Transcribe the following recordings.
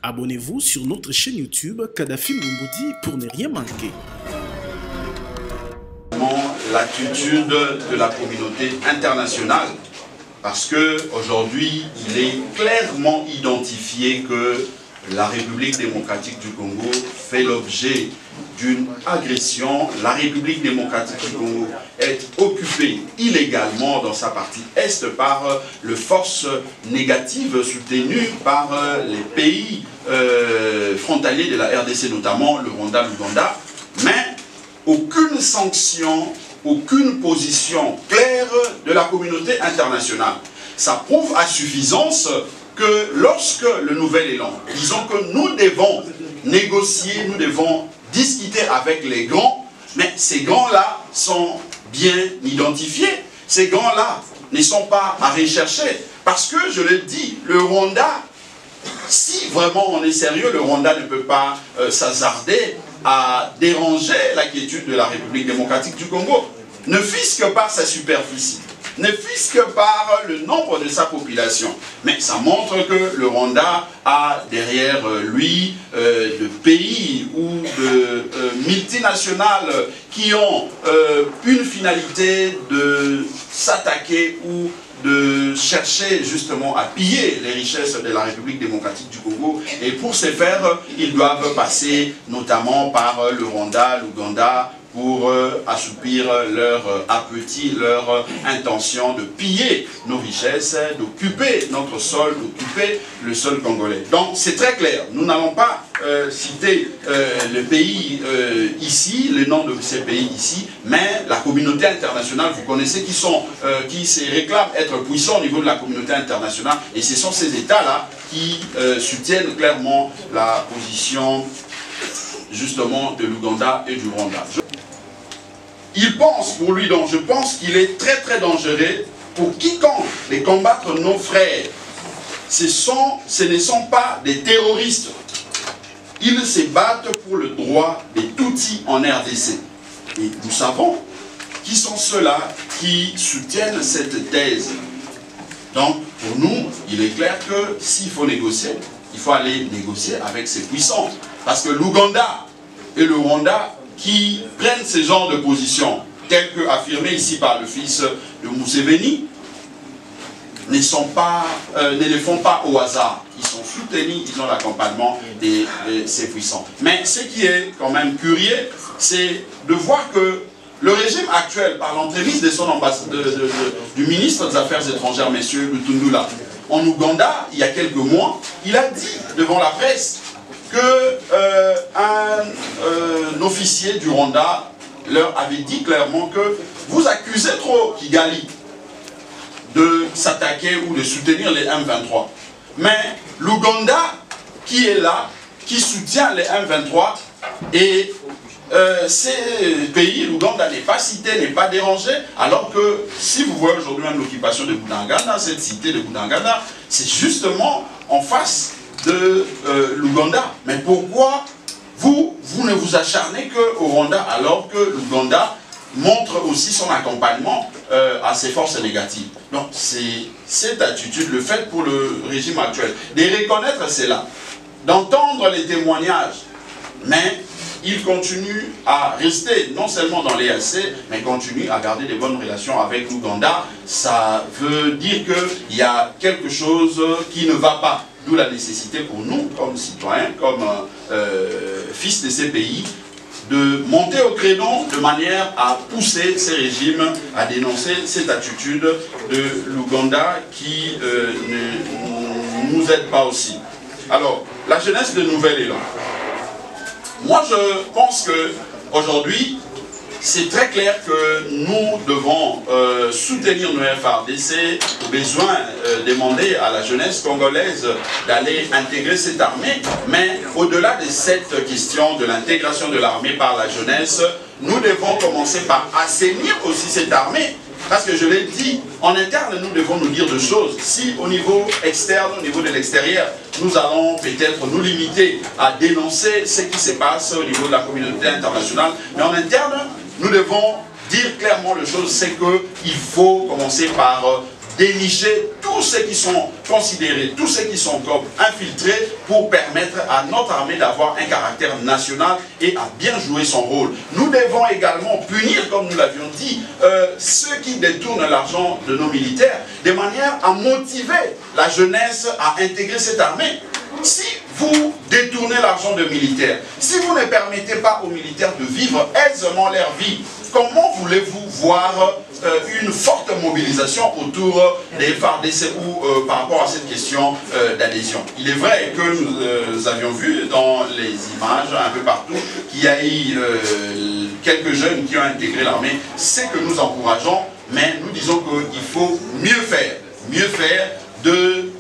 Abonnez-vous sur notre chaîne YouTube Kadhafi Mboumoudi pour ne rien manquer. L'attitude de la communauté internationale, parce qu'aujourd'hui, il est clairement identifié que la République démocratique du Congo fait l'objet d'une agression. La République démocratique du Congo est occupée illégalement dans sa partie est par les forces négatives soutenues par les pays frontaliers de la RDC, notamment le Rwanda, l'Ouganda, mais aucune sanction, aucune position claire de la communauté internationale. Ça prouve à suffisance que lorsque le nouvel élan, disons que nous devons négocier, nous devons discuter avec les grands, mais ces grands-là sont bien identifiés. Ces grands-là ne sont pas à rechercher. Parce que, je le dis, le Rwanda, si vraiment on est sérieux, le Rwanda ne peut pas s'hasarder à déranger la quiétude de la République démocratique du Congo. Ne fût-ce que par sa superficie, ne fût-ce que par le nombre de sa population. Mais ça montre que le Rwanda a derrière lui de pays ou de multinationales qui ont une finalité de s'attaquer ou de chercher justement à piller les richesses de la République démocratique du Congo. Et pour ce faire, ils doivent passer notamment par le Rwanda, l'Ouganda, pour assoupir leur appétit, leur intention de piller nos richesses, d'occuper notre sol, d'occuper le sol congolais. Donc c'est très clair, nous n'allons pas citer le pays ici, le nom de ces pays ici, mais la communauté internationale, vous connaissez qui se réclament être puissants au niveau de la communauté internationale, et ce sont ces États-là qui soutiennent clairement la position justement de l'Ouganda et du Rwanda. Il pense pour lui, donc je pense qu'il est très très dangereux pour quiconque les combattre nos frères. Ce ne sont pas des terroristes. Ils se battent pour le droit des Tutsis en RDC. Et nous savons qui sont ceux-là qui soutiennent cette thèse. Donc pour nous, il est clair que s'il faut négocier, il faut aller négocier avec ces puissants. Parce que l'Ouganda et le Rwanda qui prennent ce genre de position, tel que affirmé ici par le fils de Museveni, ne les font pas au hasard. Ils sont soutenus, ils ont l'accompagnement de ces puissants. Mais ce qui est quand même curieux, c'est de voir que le régime actuel, par l'entremise de son du ministre des Affaires étrangères, M. Lutundula, en Ouganda, il y a quelques mois, il a dit devant la presse qu'un officier du Rwanda leur avait dit clairement que vous accusez trop Kigali de s'attaquer ou de soutenir les M23. Mais l'Ouganda qui est là, qui soutient les M23, et ces pays, l'Ouganda n'est pas cité, n'est pas dérangé, alors que si vous voyez aujourd'hui même l'occupation de Bunagana, cette cité de Bunagana, c'est justement en face de l'Ouganda. Mais pourquoi vous ne vous acharnez qu'au Rwanda alors que l'Ouganda montre aussi son accompagnement à ces forces négatives? Donc c'est cette attitude, le fait pour le régime actuel, de reconnaître cela, d'entendre les témoignages, mais il continue à rester non seulement dans l'EAC, mais continue à garder de bonnes relations avec l'Ouganda. Ça veut dire qu'il y a quelque chose qui ne va pas. D'où la nécessité pour nous, comme citoyens, comme fils de ces pays, de monter au créneau de manière à pousser ces régimes à dénoncer cette attitude de l'Ouganda qui ne nous aide pas aussi. Alors, la jeunesse de Nouvel Élan. Moi, je pense qu'aujourd'hui, c'est très clair que nous devons soutenir nos FARDC, besoin demander à la jeunesse congolaise d'aller intégrer cette armée, mais au-delà de cette question de l'intégration de l'armée par la jeunesse, nous devons commencer par assainir aussi cette armée. Parce que je l'ai dit, en interne, nous devons nous dire deux choses. Si au niveau externe, au niveau de l'extérieur, nous allons peut-être nous limiter à dénoncer ce qui se passe au niveau de la communauté internationale, mais en interne, nous devons dire clairement les choses, c'est qu'il faut commencer par dénicher tous ceux qui sont considérés, tous ceux qui sont comme infiltrés pour permettre à notre armée d'avoir un caractère national et à bien jouer son rôle. Nous devons également punir, comme nous l'avions dit, ceux qui détournent l'argent de nos militaires de manière à motiver la jeunesse à intégrer cette armée. Si vous détournez l'argent de militaires, si vous ne permettez pas aux militaires de vivre aisément leur vie, comment voulez-vous voir une forte mobilisation autour des FARDC ou par rapport à cette question d'adhésion? Il est vrai que nous avions vu dans les images un peu partout qu'il y a eu quelques jeunes qui ont intégré l'armée. C'est que nous encourageons, mais nous disons qu'il faut mieux faire de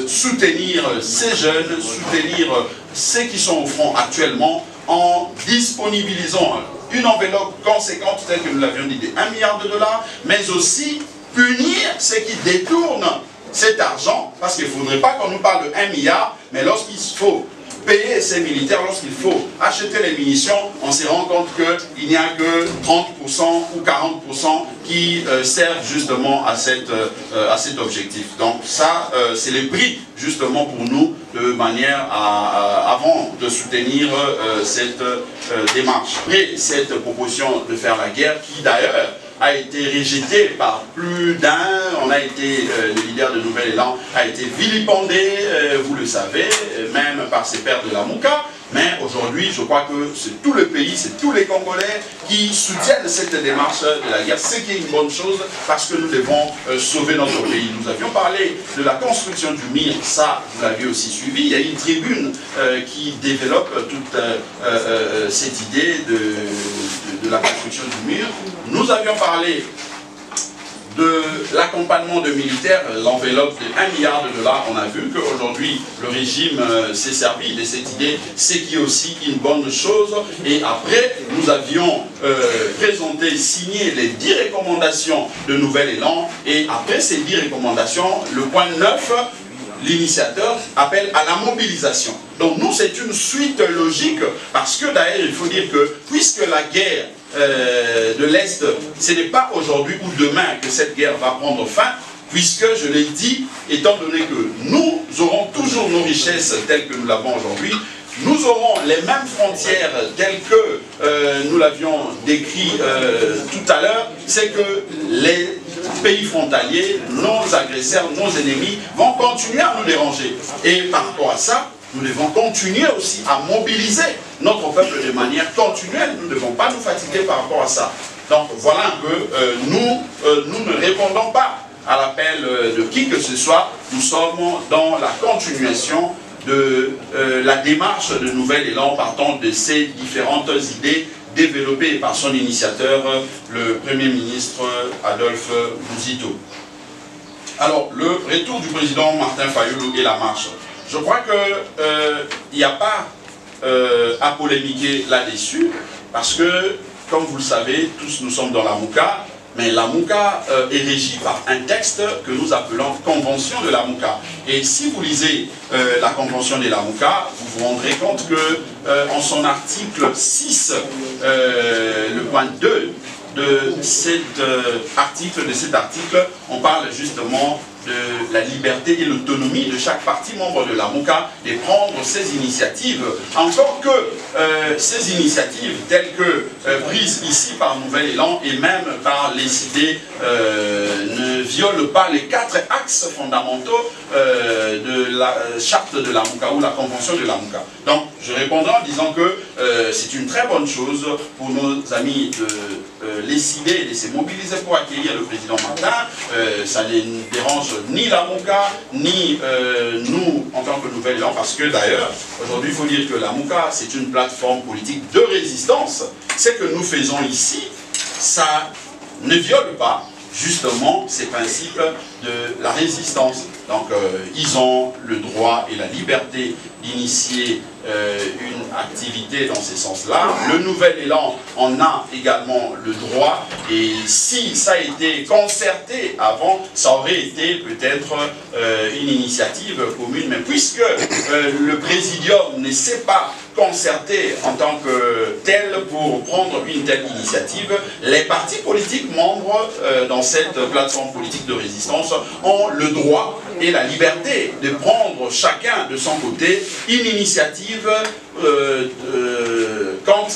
soutenir ces jeunes, soutenir ceux qui sont au front actuellement en disponibilisant une enveloppe conséquente, telle que nous l'avions dit, de 1 milliard de dollars, mais aussi punir ceux qui détournent cet argent, parce qu'il ne faudrait pas qu'on nous parle de 1 milliard, mais lorsqu'il faut payer ces militaires, lorsqu'il faut acheter les munitions, on se rend compte qu'il n'y a que 30% ou 40% qui servent justement à cet objectif. Donc ça, c'est les prix justement pour nous, de manière avant de soutenir cette démarche. Après cette proposition de faire la guerre, qui d'ailleurs a été rejeté par plus d'un, on a été, le leader de Nouvel Élan a été vilipendé, vous le savez, même par ses pairs de la Mouka. Mais aujourd'hui, je crois que c'est tout le pays, c'est tous les Congolais qui soutiennent cette démarche de la guerre, ce qui est une bonne chose parce que nous devons sauver notre pays. Nous avions parlé de la construction du MIR, ça, vous l'avez aussi suivi. Il y a une tribune qui développe toute cette idée de la construction du MIR. Nous avions parlé de l'accompagnement de militaires, l'enveloppe de 1 milliard de dollars. On a vu qu'aujourd'hui, le régime s'est servi de cette idée, ce qui est aussi une bonne chose. Et après, nous avions présenté, signé les 10 recommandations de Nouvel Élan. Et après ces 10 recommandations, le point 9, l'initiateur appelle à la mobilisation. Donc nous, c'est une suite logique, parce que d'ailleurs, il faut dire que, puisque la guerre de l'Est, ce n'est pas aujourd'hui ou demain que cette guerre va prendre fin, puisque, je l'ai dit, étant donné que nous aurons toujours nos richesses telles que nous l'avons aujourd'hui, nous aurons les mêmes frontières telles que nous l'avions décrit tout à l'heure, c'est que les pays frontaliers, nos agresseurs, nos ennemis vont continuer à nous déranger. Et par rapport à ça, nous devons continuer aussi à mobiliser notre peuple de manière continuelle. Nous ne devons pas nous fatiguer par rapport à ça. Donc voilà un peu, nous ne répondons pas à l'appel de qui que ce soit. Nous sommes dans la continuation de la démarche de Nouvel Élan partant de ces différentes idées développées par son initiateur, le Premier ministre Adolphe Bouzito. Alors, le retour du président Martin Fayulu et la marche. Je crois qu'il n'y a pas à polémiquer là-dessus, parce que, comme vous le savez, tous nous sommes dans la Mouka, mais la Mouka est régie par un texte que nous appelons Convention de la Mouka. Et si vous lisez la Convention de la Mouka, vous vous rendrez compte que en son article 6, le point 2 de cet article, on parle justement de la liberté et l'autonomie de chaque parti membre de la Mouka de prendre ses initiatives. Encore que ces initiatives telles que prises ici par Nouvel Élan et même par les idées ne violent pas les 4 axes fondamentaux de la charte de la Mouka ou la convention de la Mouka. Donc je répondrai en disant que c'est une très bonne chose pour nos amis de décider et de se mobiliser pour accueillir le président Martin. Ça ne dérange ni la Mouka, ni nous en tant que Nouvel Élan, parce que d'ailleurs, aujourd'hui il faut dire que la Mouka c'est une plateforme politique de résistance. Ce que nous faisons ici, ça ne viole pas justement ces principes de la résistance. Donc ils ont le droit et la liberté d'initier une activité dans ce sens-là. Le Nouvel Élan en a également le droit, et si ça a été concerté avant, ça aurait été peut-être une initiative commune, mais puisque le Présidium ne sait pas concerté en tant que tel pour prendre une telle initiative. Les partis politiques membres dans cette plateforme politique de résistance ont le droit et la liberté de prendre chacun de son côté une initiative quant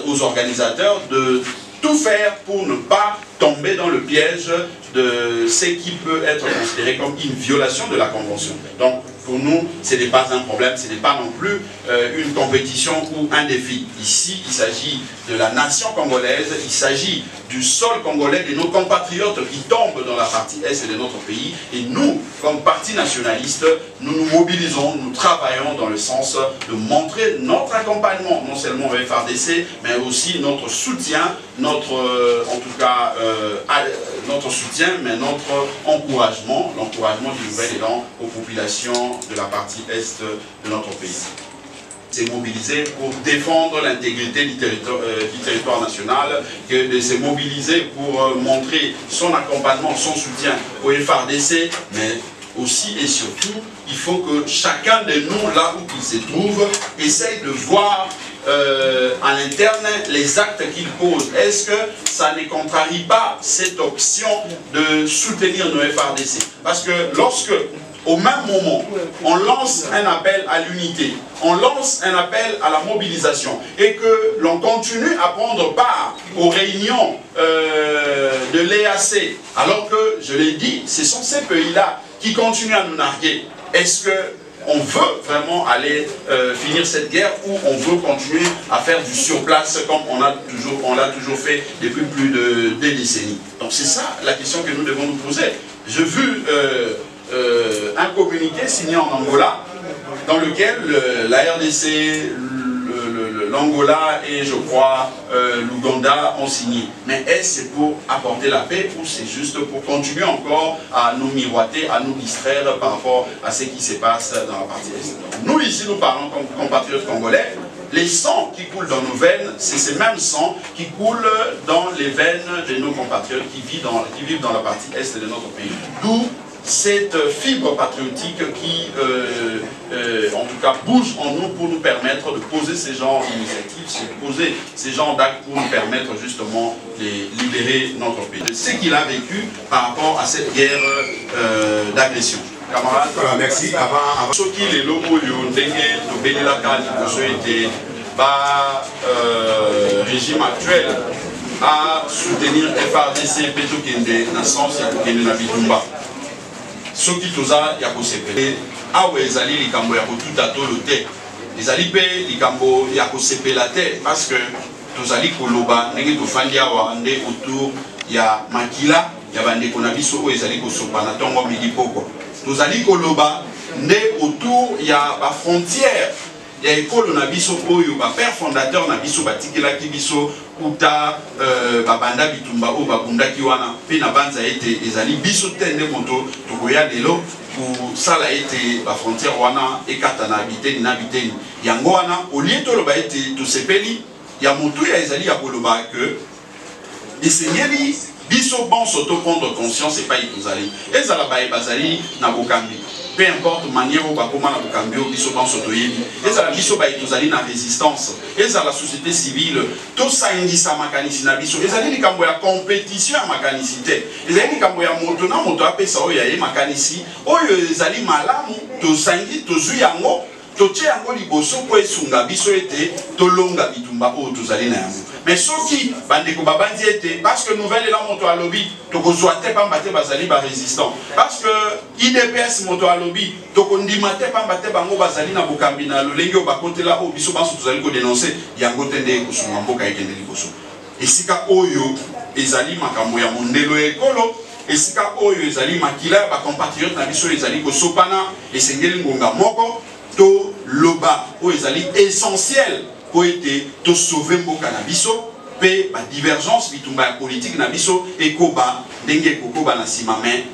aux organisateurs de tout faire pour ne pas tomber dans le piège de ce qui peut être considéré comme une violation de la Convention. Donc, pour nous, ce n'est pas un problème, ce n'est pas non plus une compétition ou un défi. Ici, il s'agit de la nation congolaise, il s'agit du sol congolais, de nos compatriotes qui tombent dans la partie est de notre pays. Et nous, comme parti nationaliste, nous nous mobilisons, nous travaillons dans le sens de montrer notre accompagnement, non seulement au FARDC, mais aussi notre soutien, notre soutien, mais notre encouragement, l'encouragement du nouvel élan aux populations de la partie est de notre pays. C'est mobiliser pour défendre l'intégrité du territoire national, de se mobiliser pour montrer son accompagnement, son soutien au FARDC, mais aussi et surtout, il faut que chacun de nous, là où il se trouve, essaye de voir à l'interne les actes qu'il pose. Est-ce que ça ne contrarie pas cette option de soutenir nos FARDC? Parce que lorsque, au même moment, on lance un appel à l'unité, on lance un appel à la mobilisation et que l'on continue à prendre part aux réunions de l'EAC, alors que, je l'ai dit, ce sont ces pays-là qui continuent à nous narguer. Est-ce qu'on veut vraiment aller finir cette guerre ou on veut continuer à faire du surplace comme on l'a toujours fait depuis plus de 2 décennies? Donc c'est ça la question que nous devons nous poser. J'ai vu un communiqué signé en Angola dans lequel la RDC, l'Angola et je crois l'Ouganda ont signé. Mais est-ce c'est pour apporter la paix ou c'est juste pour continuer encore à nous miroiter, à nous distraire par rapport à ce qui se passe dans la partie est? Nous ici nous parlons comme compatriotes congolais. Les sangs qui coulent dans nos veines, c'est ces mêmes sangs qui coulent dans les veines de nos compatriotes qui vivent dans la partie est de notre pays. D'où cette fibre patriotique qui, en tout cas, bouge en nous pour nous permettre de poser ces genres d'initiatives, de poser ces genres d'actes pour nous permettre justement de libérer notre pays. Ce qu'il a vécu par rapport à cette guerre d'agression. Camarades, merci. Avant... Ce qui est l'homme régime actuel à soutenir FARDC Peto Kende dans le sens de la Bitumba. Ce qui toza ya kosepele awe ezali likambo ya kotuta tolo te ezali pe likambo ya kosepela te parce que tozali koloba ndenge tofandi awa nde autour ya makila ya bandeko na biso oyo ezali kosopa na ntongo milipoko tozali koloba nde autour ya ba frontière ya ekolo na biso oyo ba père fondateur na biso batikelaki biso uta babanda bitumba o babundaki wana pe na banza ete ezali biso te nde moto tokoya lelo kusala ete ba frontière wana ekata na biteni na biteni yango wana olie toloba ete tosepeli ya motu ya ezali ya koloba que esengeli biso bonso to prendre conscience et pas itozali ezala baye bazali na bokambi. Peu importe manière où bakoma na bokambio biso banso toyebi ezala biso ba itozali na résistance ezala la société civile to saindisa makanisi na biso ezali likambo ya compétition ya makanisi te ezali likambo ya moto na moto apesa oyo ya ye makanisi oyo ezali malamu to saindi to zu yango to tie yango liboso po esunga biso ete tolonga bitumba oyo tozali na yango. Mais soki bandeko babandi ete parce que nouvelle élan moto à lobby tokozwa te pamba te bazali ba résistant parce que IDPS moto à lobby tokondima te pamba te bango bazali na bokambi na lolenge o bakotela o biso banso tozali ko dénoncer yango tende kosunga mboka ekende liboso esika oyo ezali makambo ya mondelo ekolo esika oyo ezali makila ba compatriotes na biso ezali kosopana esengeli ngonga moko to loba o ezali essentiel pour ete to sauver mboka na biso pe ba divergence bitumba ya politique na biso ekoba ndenge kokoba na sima mais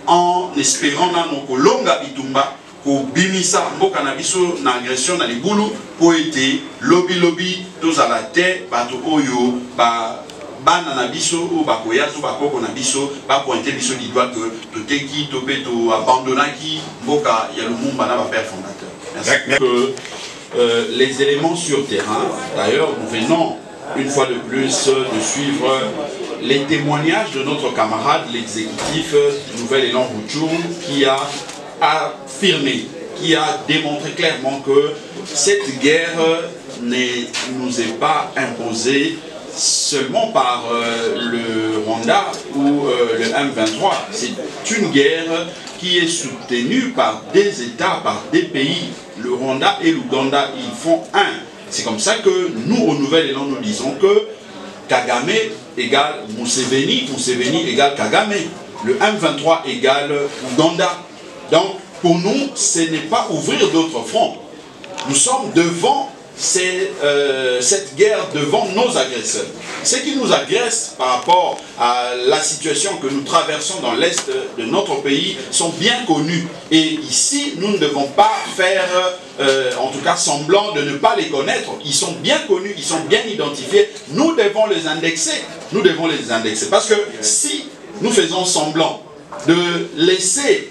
en espérant na no kolonga bitumba ko bimisa mboka na biso na agression na libulu pour ete lobby tozala te bato oyo ba bana na biso ou bakoya to bakoko na biso ba pointer biso du doigt que toteki to pe to abandonnaki mboka ya lumumba na ba père fondateur. Merci. les éléments sur terrain. D'ailleurs, nous venons une fois de plus de suivre les témoignages de notre camarade, l'exécutif du Nouvel Élan Rutshuru, qui a affirmé, qui a démontré clairement que cette guerre ne nous est pas imposée seulement par le Rwanda ou le M23. C'est une guerre qui est soutenue par des États, par des pays. Le Rwanda et l'Ouganda, ils font un. C'est comme ça que nous, au Nouvel Élan, nous disons que Kagame égale Museveni, Museveni égale Kagame. Le M23 égale Ouganda. Donc, pour nous, ce n'est pas ouvrir d'autres fronts. Nous sommes devant cette guerre, devant nos agresseurs. Ceux qui nous agressent par rapport à la situation que nous traversons dans l'est de notre pays sont bien connus. Et ici, nous ne devons pas faire, en tout cas, semblant de ne pas les connaître. Ils sont bien connus, ils sont bien identifiés. Nous devons les indexer. Nous devons les indexer. Parce que si nous faisons semblant de laisser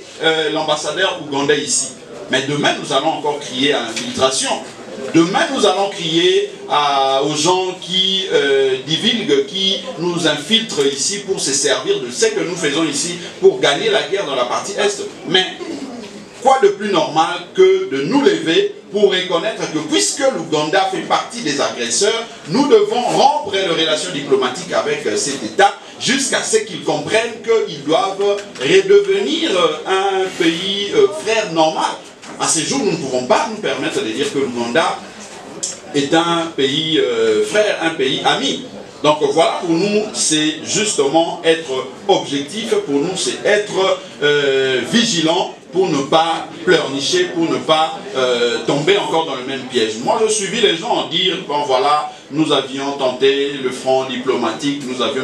l'ambassadeur ougandais ici, mais demain, nous allons encore crier à l'infiltration. Demain, nous allons crier aux gens qui divulguent, qui nous infiltrent ici pour se servir de ce que nous faisons ici pour gagner la guerre dans la partie Est. Mais quoi de plus normal que de nous lever pour reconnaître que puisque l'Ouganda fait partie des agresseurs, nous devons rompre les relations diplomatiques avec cet État jusqu'à ce qu'ils comprennent qu'ils doivent redevenir un pays frère normal. À ce jour, nous ne pouvons pas nous permettre de dire que l'Ouganda est un pays frère, un pays ami. Donc voilà, pour nous, c'est justement être objectif, pour nous, c'est être vigilant, pour ne pas pleurnicher, pour ne pas tomber encore dans le même piège. Moi, je suivis les gens dire, bon voilà, nous avions tenté le front diplomatique, nous avions,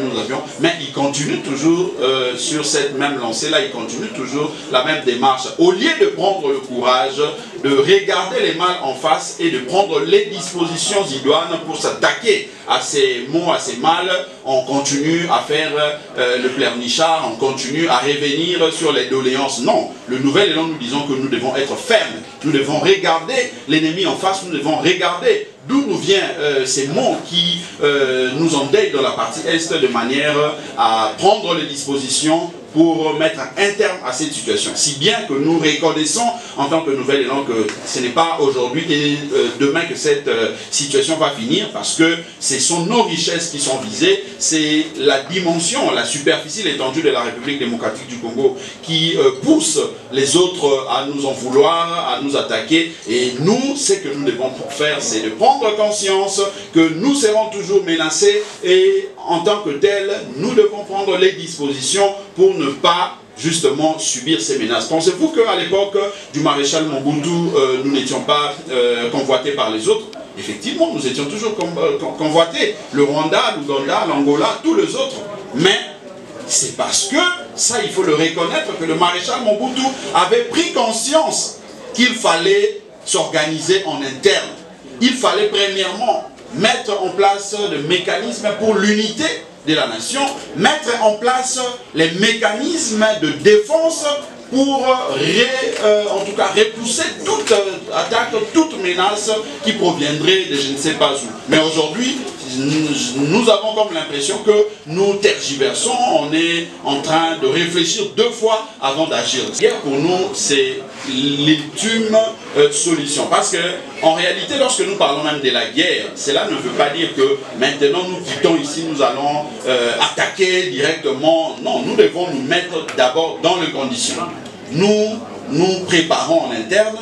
mais ils continuent toujours sur cette même lancée-là, ils continuent toujours la même démarche. Au lieu de prendre le courage, de regarder les mal en face et de prendre les dispositions idoines pour s'attaquer à ces maux, à ces mal, on continue à faire le pleurnichard, on continue à revenir sur les doléances. Non, le Nouvel Élan, nous disons que nous devons être fermes, nous devons regarder l'ennemi en face, nous devons regarder d'où nous viennent ces mots qui nous endeuillent dans la partie Est de manière à prendre les dispositions pour mettre un terme à cette situation. Si bien que nous reconnaissons en tant que Nouvel Élan que ce n'est pas aujourd'hui et demain que cette situation va finir, parce que ce sont nos richesses qui sont visées, c'est la dimension, la superficie, l'étendue de la République démocratique du Congo qui pousse les autres à nous en vouloir, à nous attaquer. Et nous, ce que nous devons faire, c'est de prendre conscience que nous serons toujours menacés et en tant que tel, nous devons prendre les dispositions pour ne pas justement subir ces menaces. Pensez-vous qu'à l'époque du maréchal Mobutu, nous n'étions pas convoités par les autres? Effectivement, nous étions toujours convoités. Le Rwanda, l'Ouganda, l'Angola, tous les autres. Mais c'est parce que, ça il faut le reconnaître, que le maréchal Mobutu avait pris conscience qu'il fallait s'organiser en interne. Il fallait premièrement mettre en place des mécanismes pour l'unité de la nation, mettre en place les mécanismes de défense pour en tout cas repousser toute attaque, toute menace qui proviendrait de je ne sais pas où. Mais aujourd'hui, nous avons comme l'impression que nous tergiversons, on est en train de réfléchir deux fois avant d'agir. La guerre pour nous, c'est l'ultime solution. Parce que en réalité, lorsque nous parlons même de la guerre, cela ne veut pas dire que maintenant nous quittons ici, nous allons attaquer directement. Non, nous devons nous mettre d'abord dans les conditions. Nous nous préparons en interne,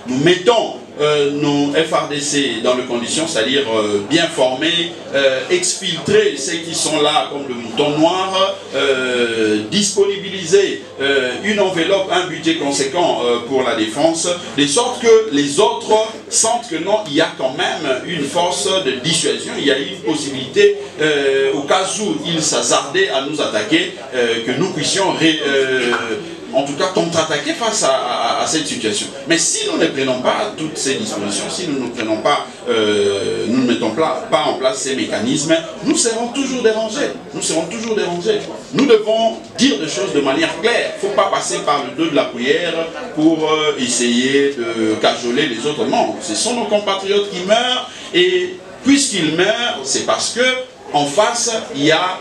nous mettons nos FRDC dans les conditions, c'est-à-dire bien formés, exfiltrer ceux qui sont là comme le mouton noir, disponibiliser une enveloppe, un budget conséquent pour la défense, de sorte que les autres sentent que non, il y a quand même une force de dissuasion, il y a une possibilité, au cas où ils s'hasardaient à nous attaquer, que nous puissions en tout cas, contre-attaquer face à cette situation. Mais si nous ne prenons pas toutes ces dispositions, si nous ne prenons pas, nous ne mettons pas en place ces mécanismes, nous serons toujours dérangés. Nous serons toujours dérangés. Nous devons dire des choses de manière claire. Il ne faut pas passer par le dos de la prière pour essayer de cajoler les autres. Non, ce sont nos compatriotes qui meurent, et puisqu'ils meurent, c'est parce que en face, il y a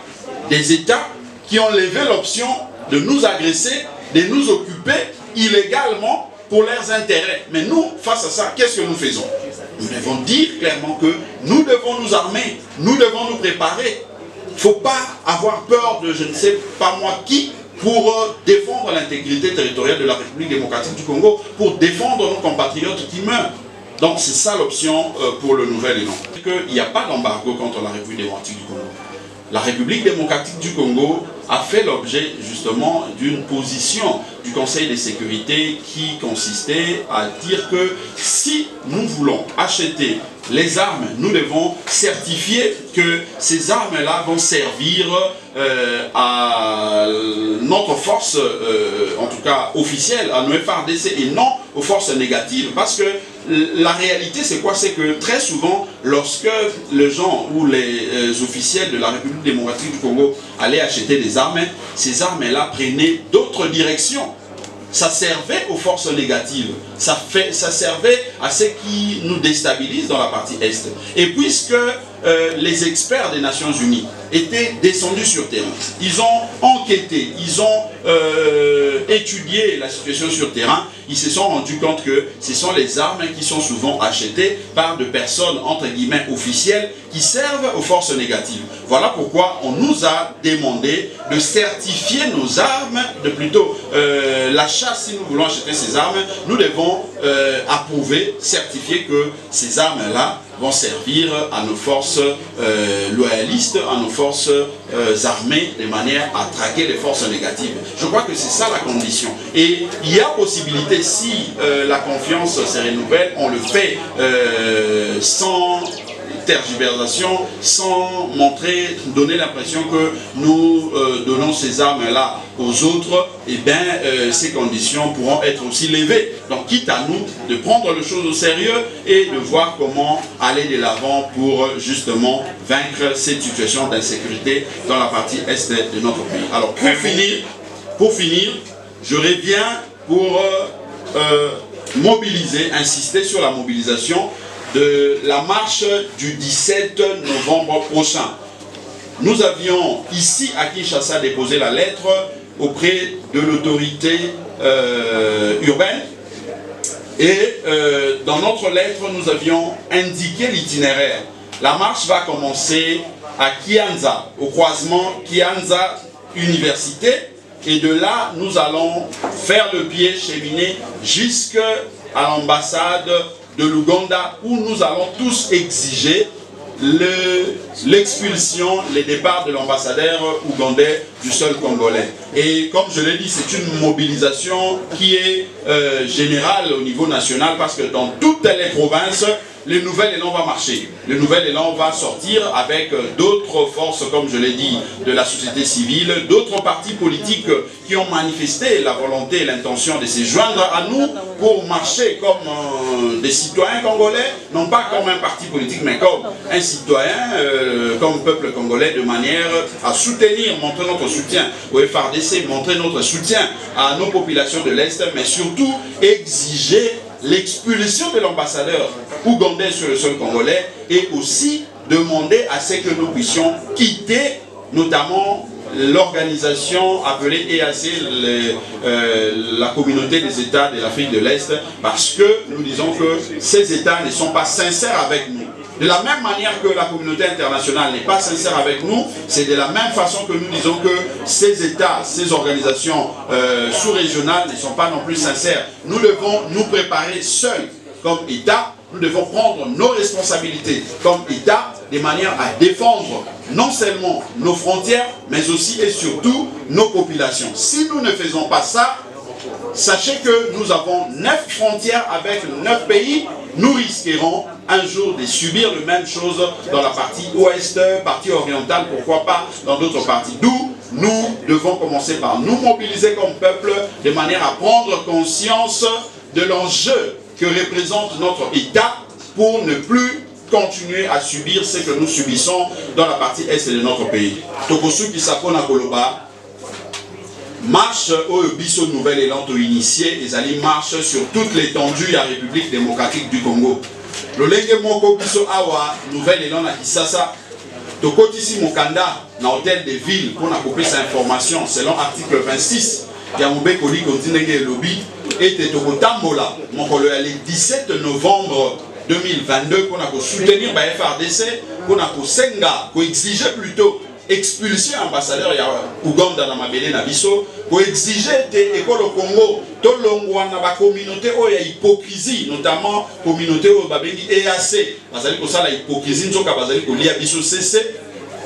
des États qui ont levé l'option de nous agresser, de nous occuper illégalement pour leurs intérêts. Mais nous, face à ça, qu'est-ce que nous faisons? Nous devons dire clairement que nous devons nous armer, nous devons nous préparer. Il ne faut pas avoir peur de je ne sais pas moi qui pour défendre l'intégrité territoriale de la République démocratique du Congo, pour défendre nos compatriotes qui meurent. Donc c'est ça l'option pour le nouvel élan. Il n'y a pas d'embargo contre la République démocratique du Congo. La République démocratique du Congo a fait l'objet justement d'une position du Conseil de sécurité qui consistait à dire que si nous voulons acheter les armes, nous devons certifier que ces armes-là vont servir à notre force, en tout cas officielle, à nos FARDC, et non aux forces négatives. Parce que la réalité, c'est quoi? C'est que très souvent, lorsque les gens ou les officiels de la République démocratique du Congo allaient acheter des armes, ces armes-là prenaient d'autres directions. Ça servait aux forces négatives, ça servait à ce qui nous déstabilise dans la partie Est. Et puisque les experts des Nations Unies étaient descendus sur terrain, ils ont enquêté, ils ont étudié la situation sur terrain, ils se sont rendus compte que ce sont les armes qui sont souvent achetées par de personnes entre guillemets officielles qui servent aux forces négatives. Voilà pourquoi on nous a demandé de certifier nos armes, de plutôt l'achat. Si nous voulons acheter ces armes, nous devons approuver, certifier que ces armes-là vont servir à nos forces loyalistes, à nos forces armées, de manière à traquer les forces négatives. Je crois que c'est ça la condition. Et il y a possibilité, si la confiance se renouvelle, on le fait sans tergiversation, sans donner l'impression que nous donnons ces armes-là aux autres, et bien ces conditions pourront être aussi levées. Donc quitte à nous de prendre les choses au sérieux et de voir comment aller de l'avant pour justement vaincre cette situation d'insécurité dans la partie est de notre pays. Alors pour finir, je reviens pour mobiliser, insister sur la mobilisation de la marche du 17 novembre prochain. Nous avions ici à Kinshasa déposé la lettre auprès de l'autorité urbaine, et dans notre lettre nous avions indiqué l'itinéraire. La marche va commencer à Kianza, au croisement Kianza-Université, et de là nous allons faire le pied cheminer jusqu'à l'ambassade de l'Ouganda, où nous allons tous exiger l'expulsion, le départ de l'ambassadeur ougandais du sol congolais. Et comme je l'ai dit, c'est une mobilisation qui est générale au niveau national, parce que dans toutes les provinces, le nouvel élan va marcher. Le nouvel élan va sortir avec d'autres forces, comme je l'ai dit, de la société civile, d'autres partis politiques qui ont manifesté la volonté et l'intention de se joindre à nous pour marcher comme des citoyens congolais, non pas comme un parti politique, mais comme un citoyen, comme peuple congolais, de manière à soutenir, montrer notre soutien au FARDC, montrer notre soutien à nos populations de l'Est, mais surtout exiger l'expulsion de l'ambassadeur ougandais sur le sol congolais, et aussi demander à ce que nous puissions quitter notamment l'organisation appelée EAC, la communauté des États de l'Afrique de l'Est, parce que nous disons que ces États ne sont pas sincères avec nous. De la même manière que la communauté internationale n'est pas sincère avec nous, c'est de la même façon que nous disons que ces États, ces organisations sous-régionales ne sont pas non plus sincères. Nous devons nous préparer seuls comme État, nous devons prendre nos responsabilités comme État, de manière à défendre non seulement nos frontières, mais aussi et surtout nos populations. Si nous ne faisons pas ça, sachez que nous avons 9 frontières avec 9 pays, nous risquerons un jour de subir la même chose dans la partie ouest, partie orientale, pourquoi pas dans d'autres parties. D'où nous devons commencer par nous mobiliser comme peuple de manière à prendre conscience de l'enjeu que représente notre État pour ne plus continuer à subir ce que nous subissons dans la partie est de notre pays. Tokosu Kisapona Koloba, marche au Bisso Nouvel Élan initié, et Zali marche sur toute l'étendue de la République démocratique du Congo. Le Lenge Moko Bisso Awa, Nouvel Élan à Kisasa, Tokotisi Mokanda, dans l'hôtel de ville, pour couper sa information selon article 26, Yamoube Koli Kontinenge Lobby, et Tokotambola, le 17 novembre 2022, pour soutenir la FRDC, pour senga, pour exiger plutôt expulser l'ambassadeur Ouganda dans Mabele Nabiso, pour exiger que l'école au Congo, tout le monde dans la communauté où il y a hypocrisie, notamment la communauté où il y a EAC, parce que la hypocrisie, il y a Biso CC,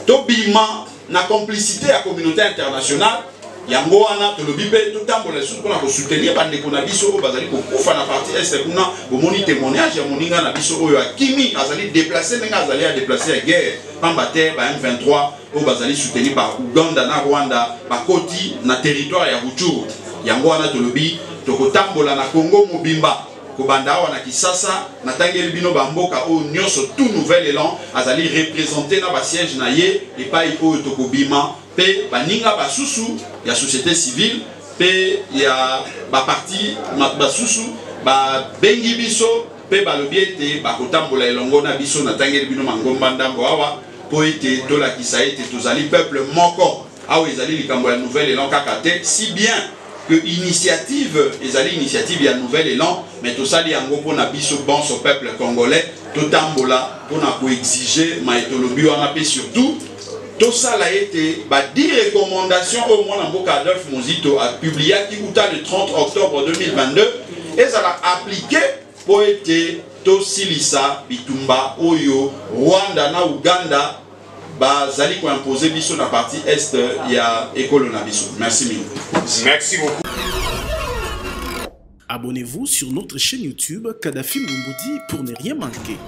tout bima, la complicité à la communauté internationale. Yango wana tolobipe tout temps pour les soutenir pour soutenir bande ko na biso o bazali ko kufa na partie est kuna bomoni témoignage ya moninga na biso oyo akimi azali déplacer menga azali a déplacer à guerre pambate ba M23 o bazali soutenu par Ouganda na Rwanda bakoti na territoire ya Rutshuru. Yango wana tolobi tokotambola na Congo mobimba kobanda wana Kisasa na tangeli bino bamboka o nyonso tout nouvel élan azali représenter na ba siège na ye et pas o tokobima pe baninga basusu ya société civile pe ya ba parti basusu ba bengi biso pe balobi ete bakotambola elongo na biso na tangeli bino mangomba ndambo awa po ete tolakisa ete tozali peuple moko awa ezali likambo ya nouvel élan kaka te, si bien que initiative ezali initiative ya nouvel élan mais tosali yango mpona biso bon so peuple congolais totambola mpona koexige maetolobi wana pe surtout tout ça a été des recommandations au moins en Boka Adolphe Muzito a publié qui le 30 octobre 2022 et ça l'a appliqué pour être to Silisa Bitumba Oyo Rwanda na Uganda bazali ko imposer biso na partie est ya école na biso. Merci mille. Merci beaucoup. Abonnez-vous sur notre chaîne YouTube Kadhafi Moumoudi pour ne rien manquer.